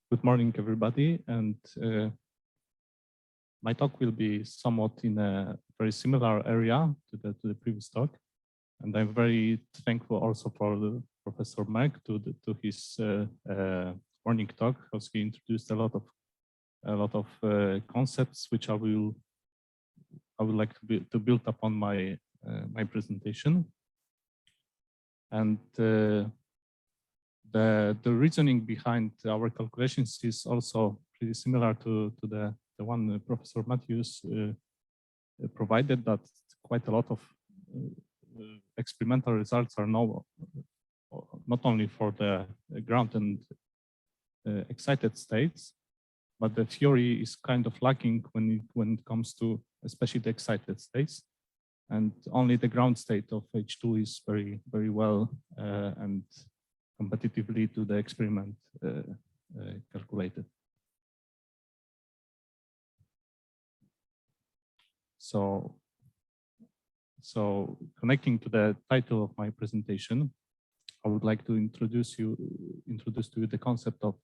Good morning, everybody. And my talk will be somewhat in a very similar area to the previous talk. And I'm very thankful also for Professor Meg to his morning talk, because he introduced a lot of concepts which I would like to build upon my my presentation. And the reasoning behind our calculations is also pretty similar to the one Professor Matthews provided, that quite a lot of experimental results are now not only for the ground and excited states, but the theory is kind of lacking when it comes to especially the excited states, and only the ground state of H2 is very well and competitively to the experiment calculated. So connecting to the title of my presentation, I would like to introduce to you the concept of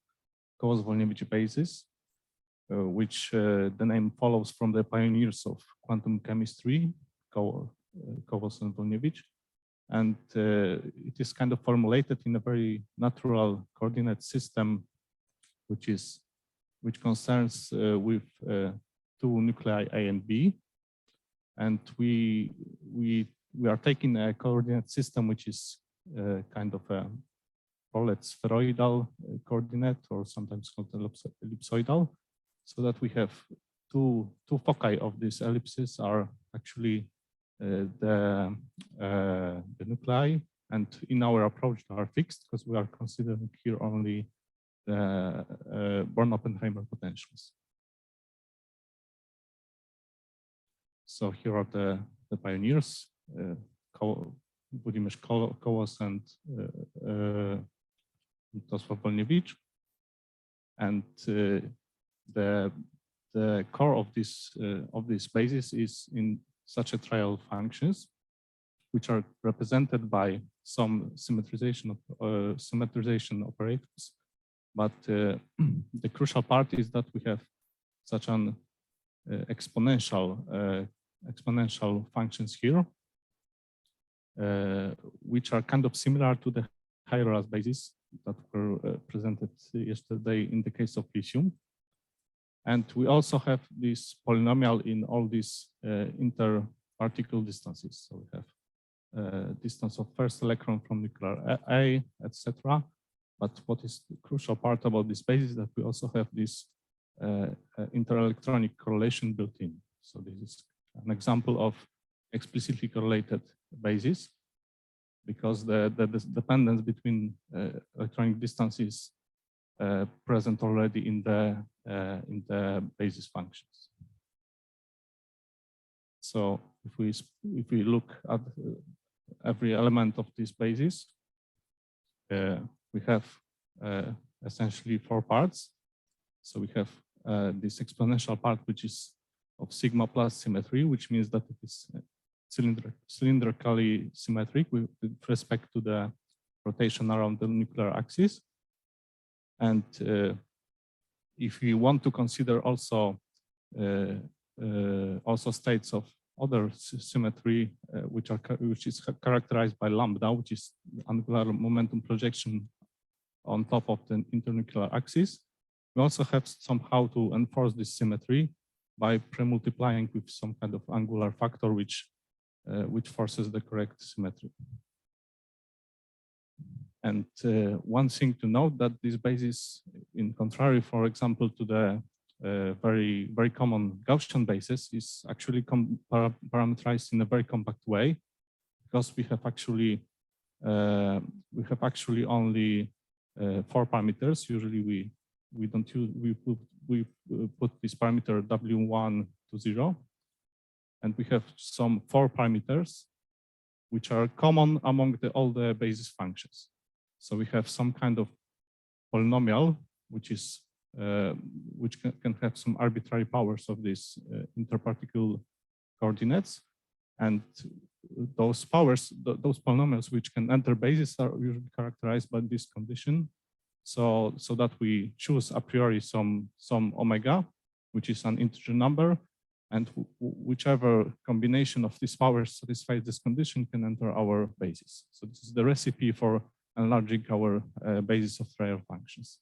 Kolos-Wolniewicz basis, which the name follows from the pioneers of quantum chemistry, Kolos and Wolniewicz. And it is kind of formulated in a very natural coordinate system, which concerns with two nuclei A and B. And we are taking a coordinate system which is kind of a, call it spheroidal coordinate, or sometimes called ellipsoidal, so that we have two foci of these ellipses are actually the nuclei, and in our approach they are fixed because we are considering here only the Born-Oppenheimer potentials. So here are the pioneers, Kolos and Wolniewicz, and the core of this basis is in such a trial functions, which are represented by some symmetrization operators. But the crucial part is that we have such an exponential functions here, which are kind of similar to the higher-order bases that were presented yesterday in the case of lithium. And we also have this polynomial in all these interparticle distances. So we have distance of first electron from nuclear A, etc. But what is the crucial part about this basis is that we also have this interelectronic correlation built in. So this is an example of explicitly correlated basis, because the dependence between electronic distances present already in the basis functions. So if we look at every element of this basis, we have essentially four parts. So we have this exponential part, which is of sigma plus symmetry, which means that it is cylindrically symmetric with respect to the rotation around the nuclear axis. And if we want to consider also states of other symmetry, which is characterized by lambda, which is angular momentum projection on top of the internuclear axis, we also have somehow to enforce this symmetry by premultiplying with some kind of angular factor, which forces the correct symmetry. And one thing to note, that this basis, in contrary, for example, to the very common Gaussian basis, is actually parameterized in a very compact way, because we have actually only 4 parameters. Usually we don't use, we put this parameter W1 to 0, and we have some 4 parameters which are common among all the basis functions. So we have some kind of polynomial which is which can have some arbitrary powers of these interparticle coordinates, and those powers, those polynomials which can enter basis, are usually characterized by this condition, so that we choose a priori some omega, which is an integer number, and whichever combination of these powers satisfies this condition can enter our basis. So this is the recipe for enlarging our basis of trial functions.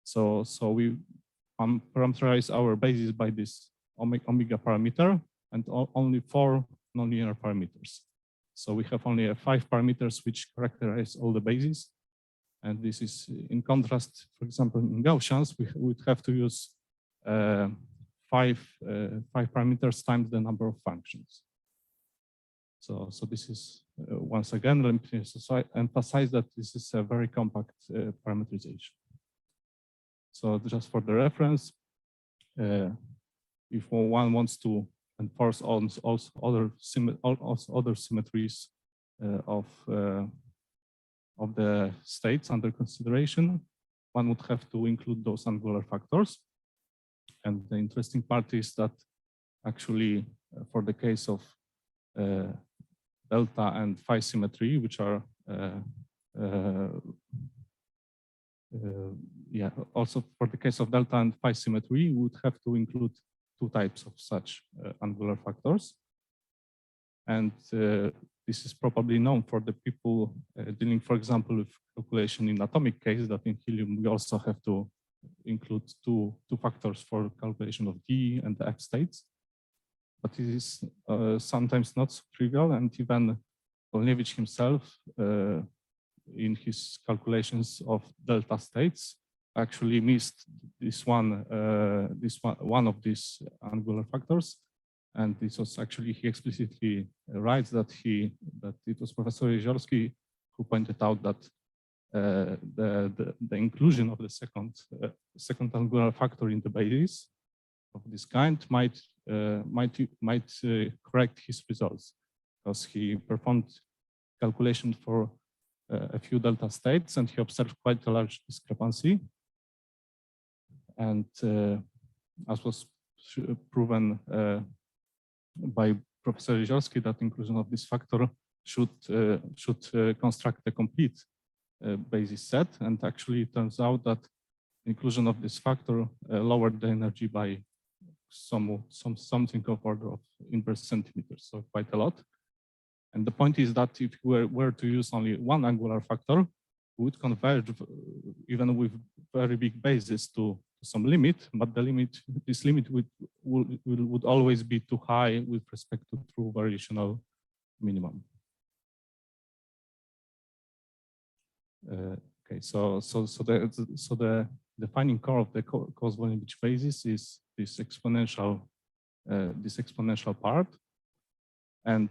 So we parameterize our basis by this omega parameter and only 4 nonlinear parameters. So we have only 5 parameters which characterize all the bases. And this is in contrast, for example, in Gaussians, we would have to use 5 parameters times the number of functions. So this is, once again, let me emphasize that this is a very compact parameterization. So just for the reference, if one wants to enforce also other symmetries of the states under consideration, one would have to include those angular factors. And the interesting part is that actually for the case of delta and phi symmetry, which are also for the case of delta and phi symmetry, we would have to include 2 types of such angular factors. And this is probably known for the people dealing, for example, with calculation in atomic case, that in helium we also have to include two factors for calculation of d and the f states. But it is sometimes not so trivial, and even Wolniewicz himself, in his calculations of delta states, actually missed one of these angular factors. And this was actually, he explicitly writes that it was Professor Jeziorski who pointed out that the inclusion of the second angular factor in the basis of this kind might correct his results, because he performed calculation for a few delta states and he observed quite a large discrepancy. And as was proven by Professor Jeziorski, that inclusion of this factor should construct a complete basis set. And actually it turns out that inclusion of this factor lowered the energy by something of order of inverse centimeters, so quite a lot. And the point is that if we were to use only one angular factor, we would converge even with very big bases to some limit, but this limit would always be too high with respect to true variational minimum. Okay, so the defining core of the Kolos-Wolniewicz basis is this exponential part, and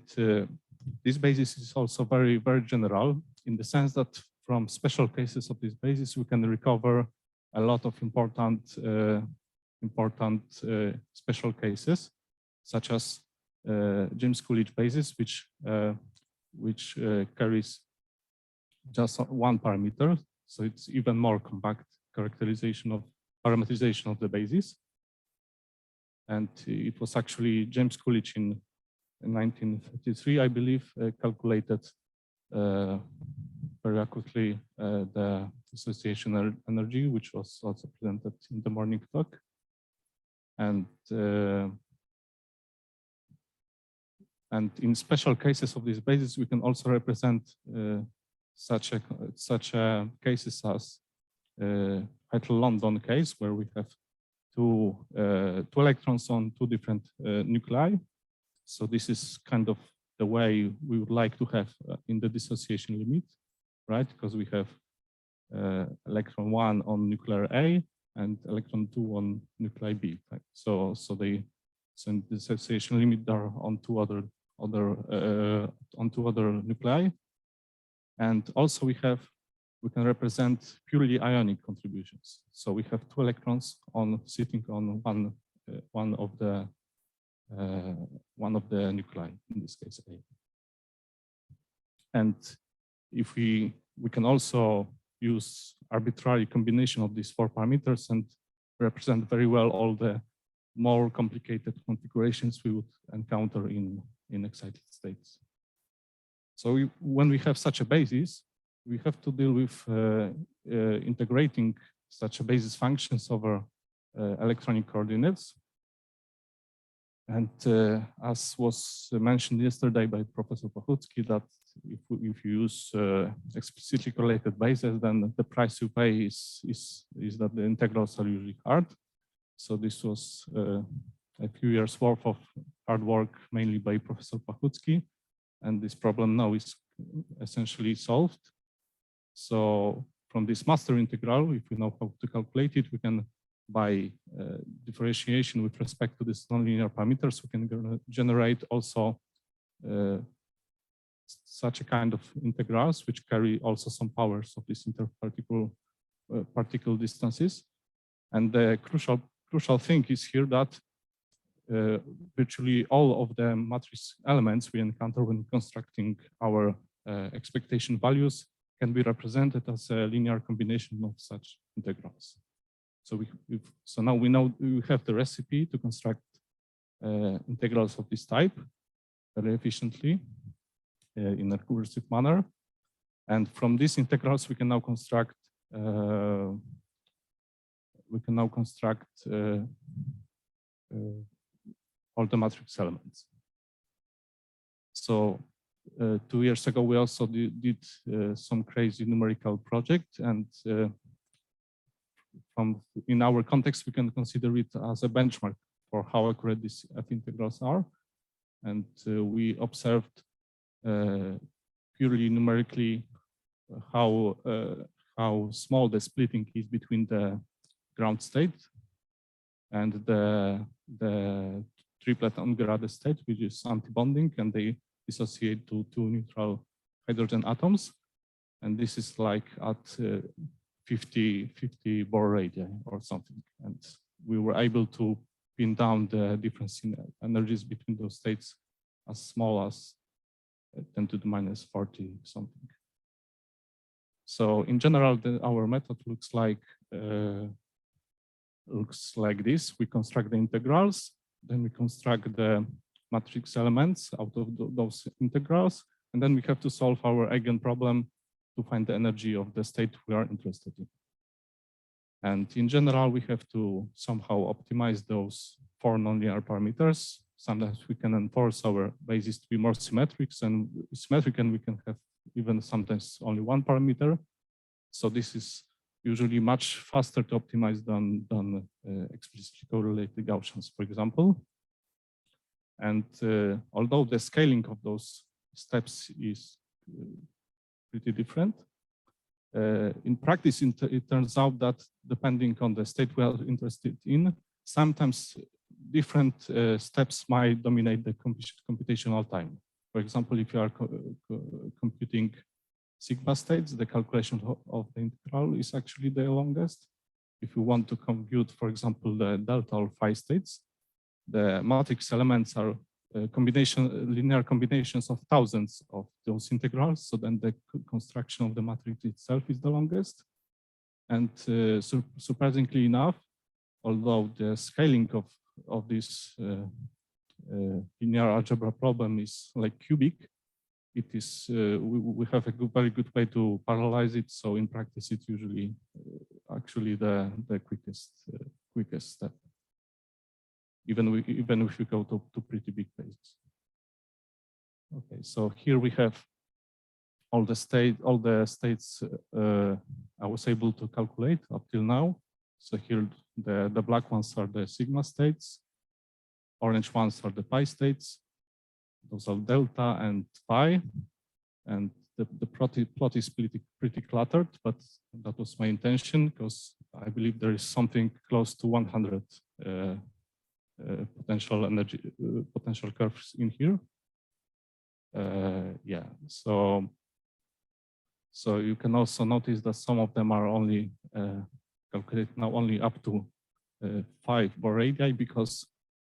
this basis is also very general in the sense that from special cases of this basis we can recover a lot of important special cases, such as James Coolidge basis, which carries just one parameter, so it's even more compact parameterization of the basis. And it was actually James Coolidge in 1933, I believe, calculated very accurately the dissociation energy, which was also presented in the morning talk. And in special cases of this basis, we can also represent such cases as Heitel-London case, where we have two electrons on 2 different nuclei. So this is kind of the way we would like to have in the dissociation limit, right? Because we have electron 1 on nuclear A and electron 2 on nuclei B. Right? So in the dissociation limit are on two other nuclei, and also we can represent purely ionic contributions. So we have 2 electrons sitting on one of the nuclei, in this case A. And if we can also use arbitrary combination of these 4 parameters and represent very well all the more complicated configurations we would encounter in excited states. So when we have such a basis, we have to deal with integrating such a basis functions over electronic coordinates. And as was mentioned yesterday by Professor Pochucki, that if you use explicitly correlated bases, then the price you pay is that the integrals are usually hard. So this was a few years worth of hard work, mainly by Professor Pochucki, and this problem now is essentially solved. So from this master integral, if we know how to calculate it, we can, by differentiation with respect to these nonlinear parameters, we can generate also such a kind of integrals which carry also some powers of these interparticle particle distances. And the crucial thing is here that virtually all of the matrix elements we encounter when constructing our expectation values can be represented as a linear combination of such integrals. So now we know we have the recipe to construct integrals of this type very efficiently in a recursive manner. And from these integrals, we can now construct all the matrix elements. So 2 years ago, we also did some crazy numerical project, and in our context, we can consider it as a benchmark for how accurate these F integrals are. And we observed purely numerically how small the splitting is between the ground state and the triplet Ungerade state, which is anti-bonding, and they dissociate to two neutral hydrogen atoms. And this is like at 50 Bohr radii or something. And we were able to pin down the difference in energies between those states as small as 10 to the minus 40 something. So in general, our method looks like this. We construct the integrals, then we construct the matrix elements out of those integrals, and then we have to solve our eigen problem to find the energy of the state we are interested in. And in general, we have to somehow optimize those 4 nonlinear parameters. Sometimes we can enforce our basis to be more symmetric, and we can have even sometimes only 1 parameter. So this is usually much faster to optimize than explicitly correlated Gaussians, for example. And although the scaling of those steps is pretty different, in practice, it turns out that depending on the state we are interested in, sometimes different steps might dominate the computational time. For example, if you are computing sigma states, the calculation of the integral is actually the longest. If you want to compute, for example, the delta or phi states, the matrix elements are linear combinations of thousands of those integrals. So then the construction of the matrix itself is the longest. And surprisingly enough, although the scaling of this linear algebra problem is like cubic, it is we have a very good way to parallelize it. So in practice, it's usually actually the quickest step, even if you go to pretty big phases. Okay, so here we have all the states I was able to calculate up till now. So here the black ones are the sigma states, orange ones are the pi states. Those are delta and phi, and the plot is pretty cluttered, but that was my intention because I believe there is something close to 100 potential curves in here. Yeah, so you can also notice that some of them are only calculated now only up to 5 Bohr radii, because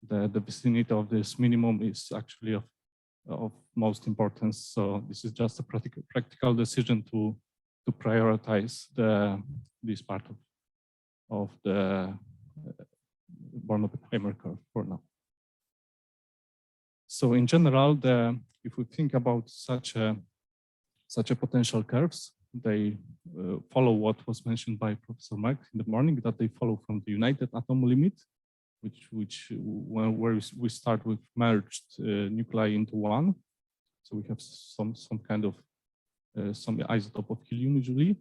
the vicinity of this minimum is actually of most importance. So this is just a practical decision to prioritize this part of the Born-Oppenheimer curve for now. So in general, if we think about such a potential curves, they follow what was mentioned by Professor Mark in the morning, that they follow from the united atom limit, where we start with merged nuclei into one. So we have some kind of some isotope of helium usually,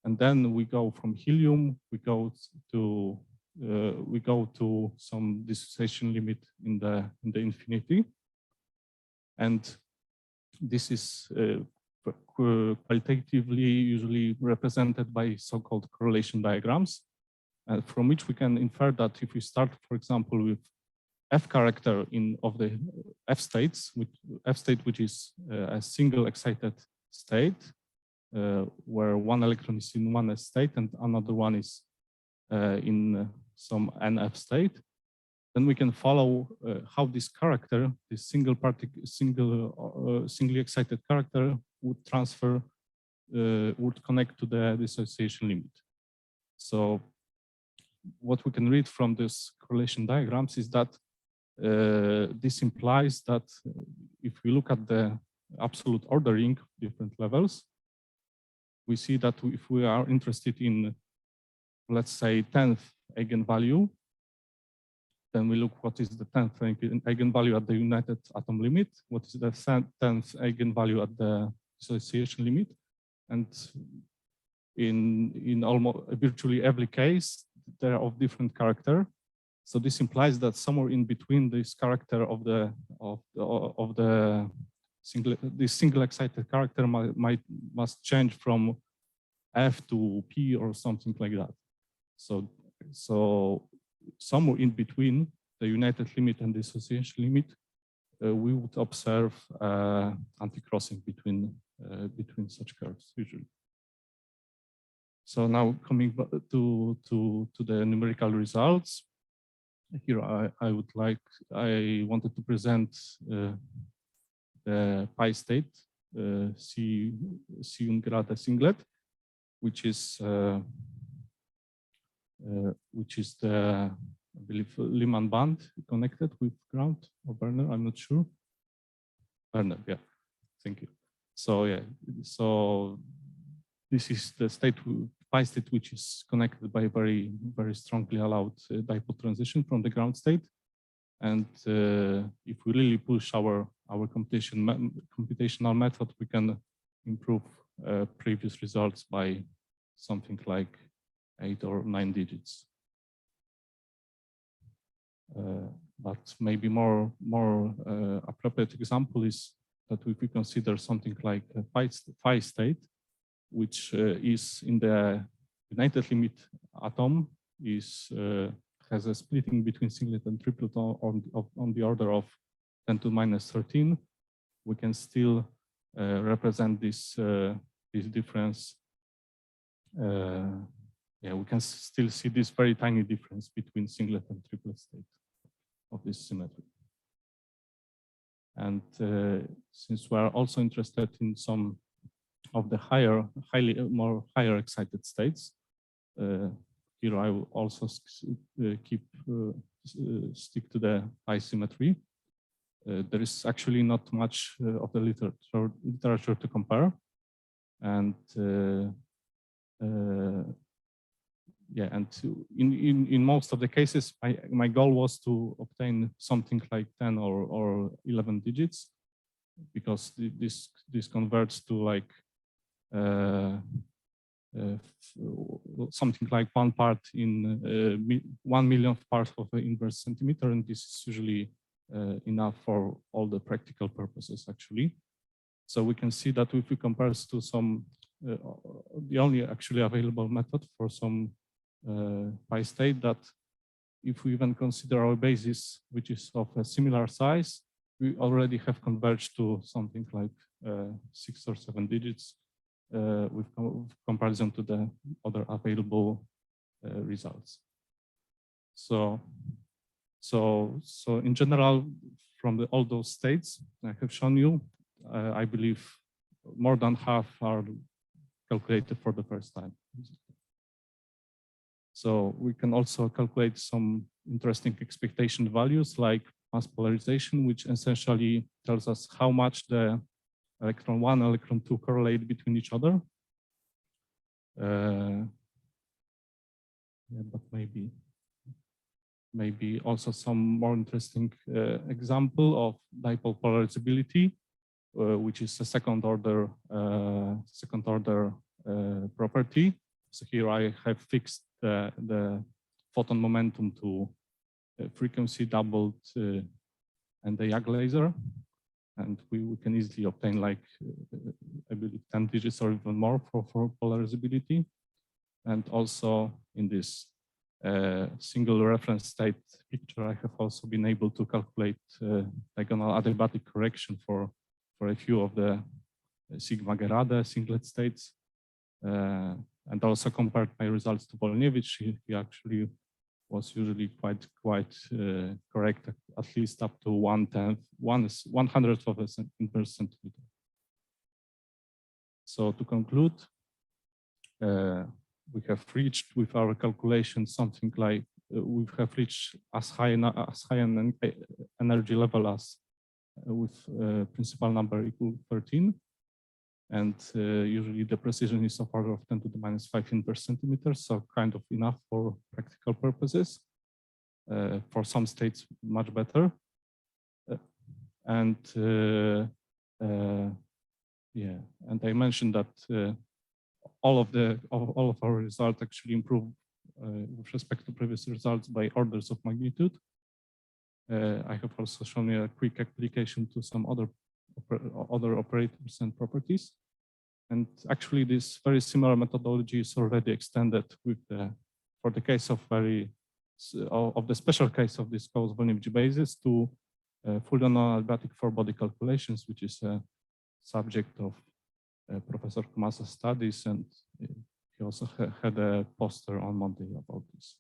and then we go from helium, we go to some dissociation limit in the infinity, and this is qualitatively usually represented by so-called correlation diagrams, from which we can infer that if we start, for example, with F character of the F states, which is a single excited state, where one electron is in one state and another one is in some NF state, then we can follow how this character, this singly excited character, would connect to the dissociation limit. So what we can read from this correlation diagrams is that this implies that if we look at the absolute ordering of different levels, we see that if we are interested in, let's say, 10th eigenvalue, then we look what is the 10th eigenvalue at the united atom limit, what is the 10th eigenvalue at the dissociation limit, and in almost virtually every case, they are of different character. So this implies that somewhere in between this character of the single excited character must change from F to P or something like that. So somewhere in between the united limit and dissociation limit, we would observe anti-crossing between such curves usually. So now coming to the numerical results. Here I wanted to present the pi state C ungerade singlet, which is the, I believe, Lyman band connected with ground or Werner, I'm not sure. Werner, yeah, thank you. So yeah, so this is the state, pi state, which is connected by very strongly allowed dipole transition from the ground state. And if we really push our computational method, we can improve previous results by something like 8 or 9 digits. But maybe more appropriate example is that if we consider something like a phi state, which is in the united limit atom, has a splitting between singlet and triplet on the order of 10 to minus 13, we can still represent this difference. Yeah, we can still see this very tiny difference between singlet and triplet state of this symmetry. And since we are also interested in some of the higher excited states, here I will also stick to the pi symmetry. There is actually not much of the literature to compare, and yeah, and in most of the cases, my goal was to obtain something like 10 or 11 digits, because this converts to like something like 1 part in 1 millionth part of the inverse centimeter, and this is usually enough for all the practical purposes actually. So we can see that if we compare to some the only actually available method for some pi state, that if we even consider our basis, which is of a similar size, we already have converged to something like 6 or 7 digits with comparison to the other available results. So in general, from all those states I have shown you, I believe more than half are calculated for the first time. So we can also calculate some interesting expectation values like mass polarization, which essentially tells us how much the electron 1 and electron 2 correlate between each other. Yeah, but maybe also some more interesting example of dipole polarizability, which is a second order property. So here I have fixed the photon momentum to frequency doubled and the YAG laser, and we can easily obtain like I believe 10 digits or even more for polarizability. And also in this single reference state picture, I have also been able to calculate diagonal adiabatic correction for a few of the sigma Gerade singlet states, and also compared my results to Wolniewicz. He actually was usually quite correct, at least up to 1/100th of a centimeter. So to conclude, we have reached with our calculation something like we have reached as high an energy level as with principal number equal 13, and usually the precision is of order of 10 to the minus 5 in per centimeter, so kind of enough for practical purposes. For some states, much better, and yeah, and I mentioned that all of our results actually improve with respect to previous results by orders of magnitude. I have also shown you a quick application to some other operators and properties. And actually this very similar methodology is already extended with for the case of the special case of this Kolos-Wolniewicz basis to full non-adiabatic four-body calculations, which is a subject of Professor Kumasa's studies, and he also had a poster on Monday about this.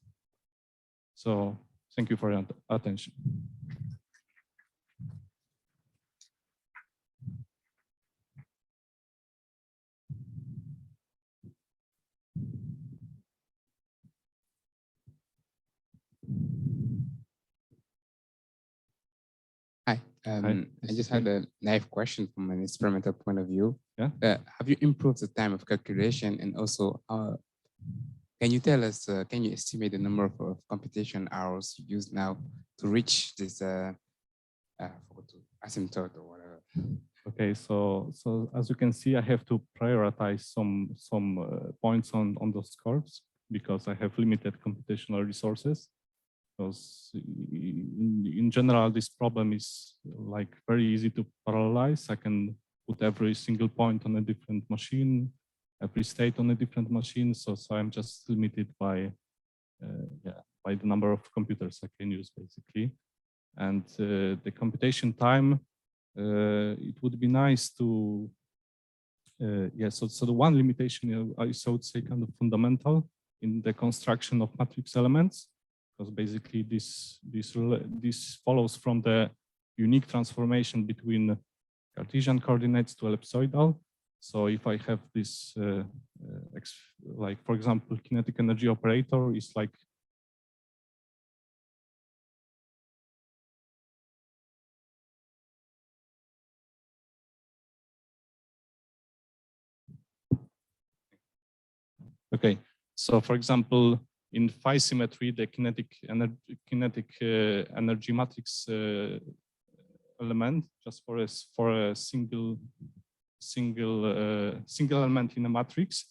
So thank you for your attention. Hi. I just had a naive question from an experimental point of view. Yeah. Have you improved the time of calculation, and also can you tell us, can you estimate the number of computation hours you use now to reach this asymptote or whatever? Okay, so as you can see, I have to prioritize some points on those curves because I have limited computational resources. Because in general, this problem is like very easy to parallelize. I can put every single point on a different machine, every state on a different machine. So I'm just limited by the number of computers I can use basically. And the computation time, it would be nice to, so the one limitation I would say kind of fundamental in the construction of matrix elements, because basically this follows from the unique transformation between Cartesian coordinates to ellipsoidal. So if I have this, like for example, kinetic energy operator is like okay. So for example, in phi symmetry, the kinetic energy matrix element, just for a single element in a matrix,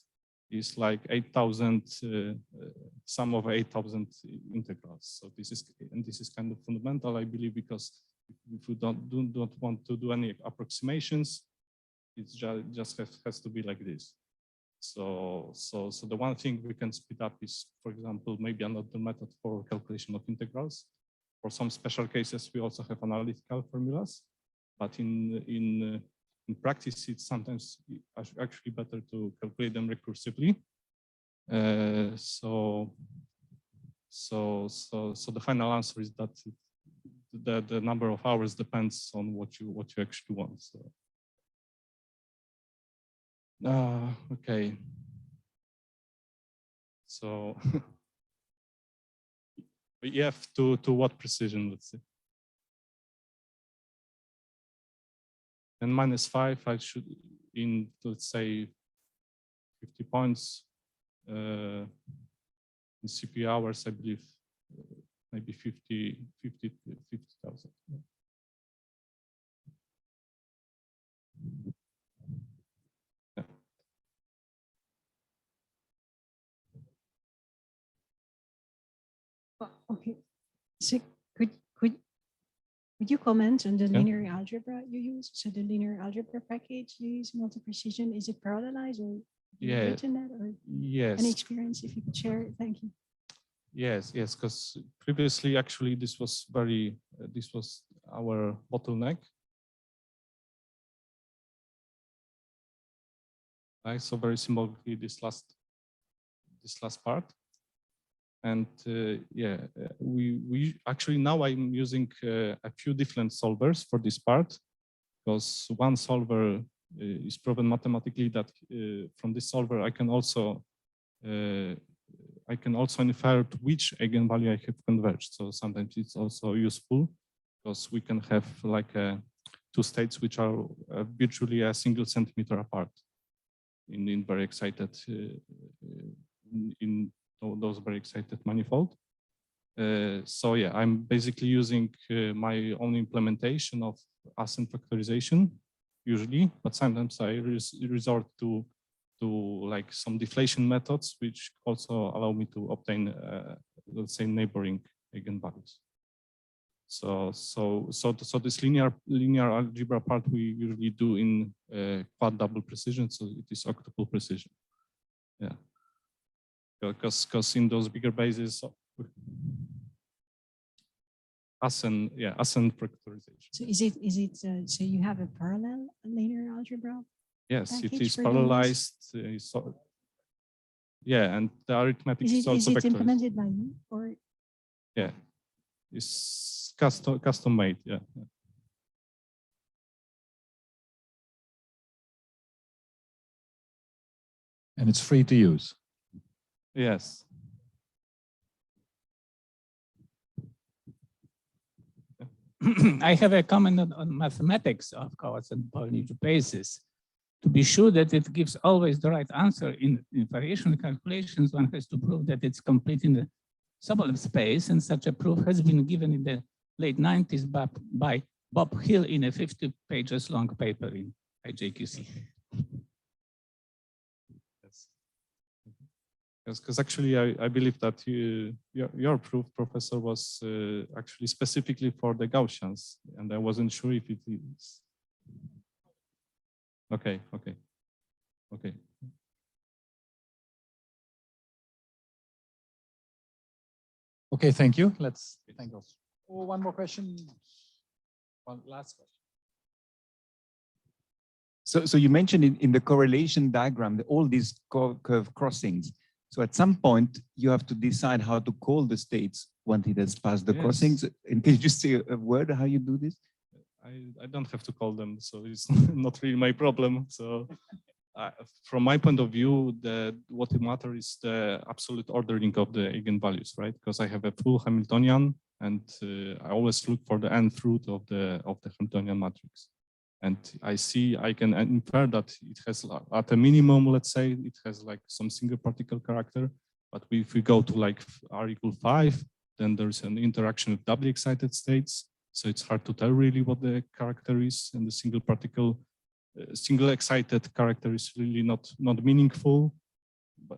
is like 8,000 sum of 8,000 integrals. So this is kind of fundamental, I believe, because if we don't want to do any approximations, it just has to be like this. So the one thing we can speed up is, for example, maybe another method for calculation of integrals. For some special cases, we also have analytical formulas, but in practice, it's sometimes actually better to calculate them recursively. So the final answer is that the number of hours depends on what you actually want. So. Okay. So we have to what precision, let's say. And -5, I should, in let's say 50 points, in CPU hours, I believe, maybe 50,000. Okay, so could you comment on the linear algebra you use? So the linear algebra package you use, multi-precision, is it parallelized or you've written that, or Yes. any experience if you could share it? Thank you. Yes, because previously, actually, this was our bottleneck. Right, so very symbolically, this last part. And we actually now I'm using a few different solvers for this part, because one solver is proven mathematically that from this solver I can also infer to which eigenvalue I have converged. So sometimes it's also useful because we can have like two states which are virtually a single centimeter apart in very excited in those very excited manifold. So yeah, I'm basically using my own implementation of ascent factorization usually, but sometimes I resort to like some deflation methods, which also allow me to obtain, let's say, neighboring eigenvalues. So this linear algebra part we usually do in quad double precision, so it is octuple precision. Yeah. Because in those bigger bases, ascent factorization. So is it so you have a parallel linear algebra? Yes, it is parallelized. Yeah, and the arithmetic is also vectorized. Implemented by you, or? Yeah, it's custom made. Yeah. And it's free to use. Yes. I have a comment on mathematics, of course, and Wolniewicz basis. To be sure that it gives always the right answer in variation calculations, one has to prove that it's complete in the Sobolev space, and such a proof has been given in the late 90s by Bob Hill in a 50 pages long paper in IJQC. Yes, because actually I believe that your proof, Professor, was actually specifically for the Gaussians, and I wasn't sure if it is. Okay. Okay, thank you. Let's thank you. Oh, one more question. One last question. So you mentioned in the correlation diagram that all these curve crossings. So at some point you have to decide how to call the states once it has passed the crossings. And can you just say a word how you do this? I don't have to call them, so it's not really my problem. So from my point of view, what matters is the absolute ordering of the eigenvalues, right? Because I have a full Hamiltonian, and I always look for the nth root of the Hamiltonian matrix. And I can infer that it has, at a minimum, let's say, it has like some single particle character. But if we go to like R = 5, then there's an interaction with doubly excited states. So it's hard to tell really what the character is, and the single particle, single excited character is really not meaningful.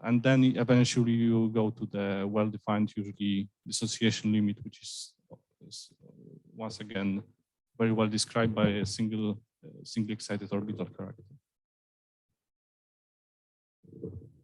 And then eventually you go to the well-defined, usually dissociation limit, which is once again very well described by a single excited orbital character.